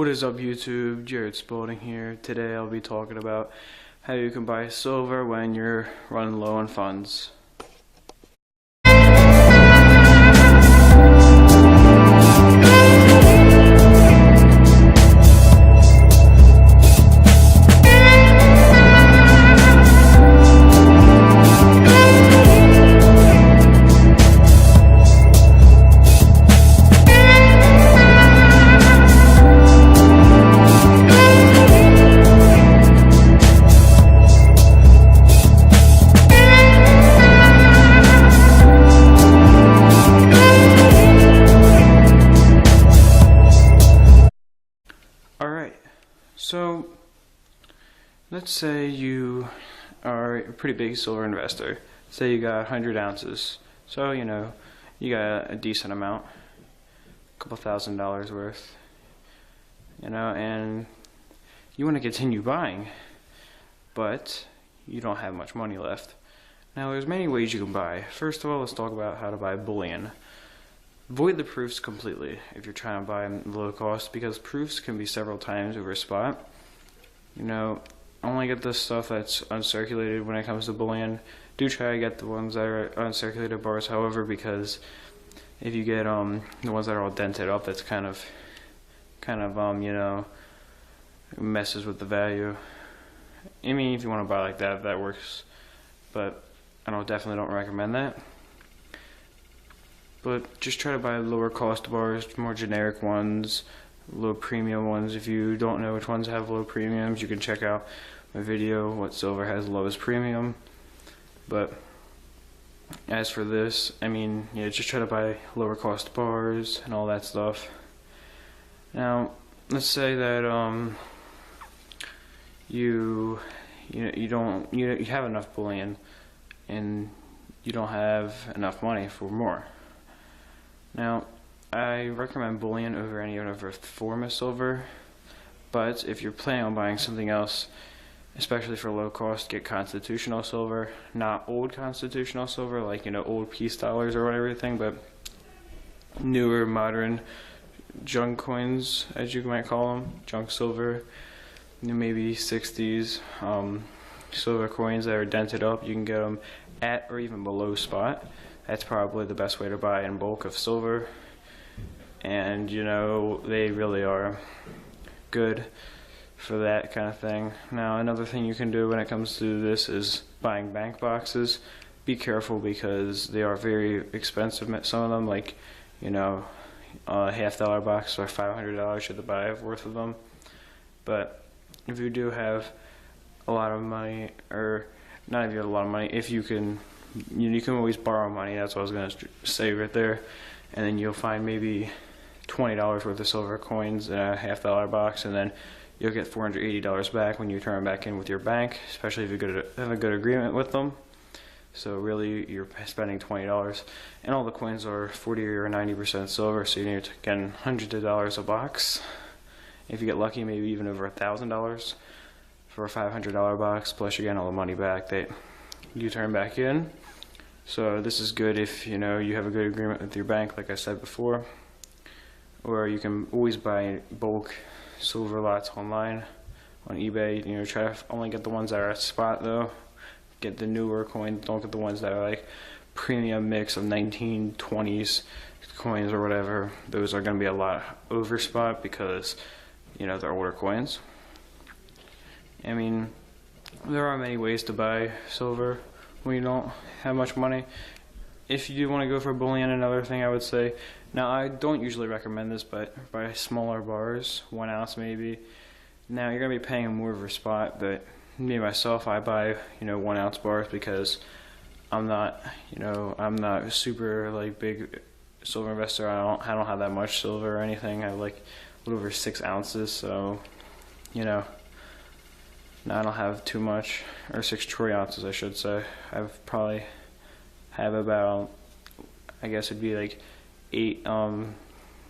What is up YouTube, Jared Spalding here. Today I'll be talking about how you can buy silver when you're running low on funds. Alright, so let's say you are a pretty big silver investor. Say you got 100 ounces. So, you got a decent amount, a couple $1,000s worth, and you want to continue buying, but you don't have much money left. Now, there's many ways you can buy. First of all, let's talk about how to buy bullion. Avoid the proofs completely if you're trying to buy them low cost, because proofs can be several times over spot. Only get the stuff that's uncirculated when it comes to bullion. Do try to get the ones that are uncirculated bars, however, because if you get the ones that are all dented up, that's kind of messes with the value. I mean, if you want to buy like that, that works, but I definitely don't recommend that. But just try to buy lower cost bars, more generic ones, low premium ones. If you don't know which ones have low premiums, you can check out my video, what silver has lowest premium. But as for this, just try to buy lower cost bars and all that stuff. Now, let's say that you have enough bullion and you don't have enough money for more. Now, I recommend bullion over any other form of silver, but if you're planning on buying something else, especially for low cost, get constitutional silver, not old constitutional silver, like old peace dollars or everything, but newer, modern junk coins, as you might call them, junk silver, maybe 60s silver coins that are dented up. You can get them at or even below spot. That's probably the best way to buy in bulk of silver, and they really are good for that kind of thing. Now, another thing you can do when it comes to this is buying bank boxes. Be careful because they are very expensive. Some of them, like a $50 box or $500 you have to buy worth of them. But if you do have a lot of money, or not if you have a lot of money, if you can always borrow money. That's what I was going to say right there. And then you'll find maybe $20 worth of silver coins in a $50 box, and then you'll get $480 back when you turn them back in with your bank, especially if you have a good agreement with them. So really, you're spending $20, and all the coins are 40 or 90% silver, so you're getting hundreds of dollars a box. If you get lucky, maybe even over $1,000 for a $500 box, plus you're getting all the money back that you turn back in. So this is good if you have a good agreement with your bank, like I said before. Or you can always buy bulk silver lots online on eBay. Try to only get the ones that are at spot though. Get the newer coins, don't get the ones that are like premium mix of 1920s coins or whatever. Those are going to be a lot over spot because they're older coins. There are many ways to buy silver when you don't have much money. If you do want to go for bullion, another thing I would say, now I don't usually recommend this, but buy smaller bars, 1 ounce maybe. Now you're going to be paying more for spot, but me myself, I buy 1 ounce bars because I'm not a super big silver investor. I don't have that much silver or anything. I have a little over 6 ounces, so no, I don't have too much, or 6 troy ounces I should say. I've probably have about, I guess it'd be 8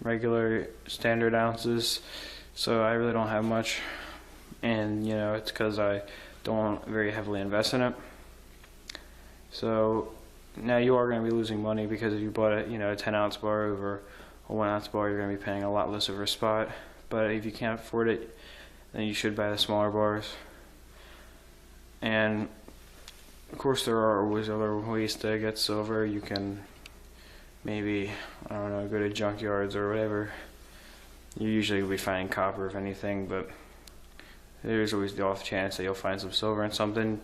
regular standard ounces, so I really don't have much, and it's because I don't very heavily invest in it. So now you are going to be losing money, because if you bought a 10 ounce bar over a 1 ounce bar, you're going to be paying a lot less over a spot. but if you can't afford it, then you should buy the smaller bars. And of course, there are always other ways to get silver. You can maybe, I don't know, go to junkyards or whatever. You usually will be finding copper, if anything, but there's always the off chance that you'll find some silver in something.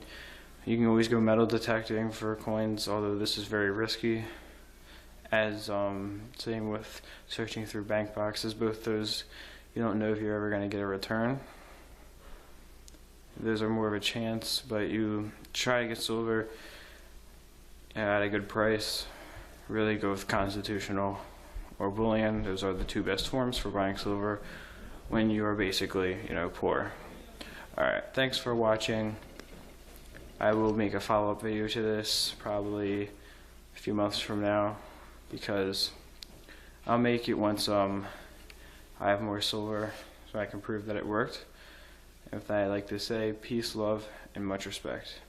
You can always go metal detecting for coins, although this is very risky. As same with searching through bank boxes, both those, you don't know if you're ever going to get a return. Those are more of a chance, but you try to get silver at a good price. Really go with constitutional or bullion. Those are the two best forms for buying silver when you are basically, poor. Alright, thanks for watching. I will make a follow-up video to this probably a few months from now, because I'll make it once I have more silver so I can prove that it worked. And with that, I'd like to say peace, love, and much respect.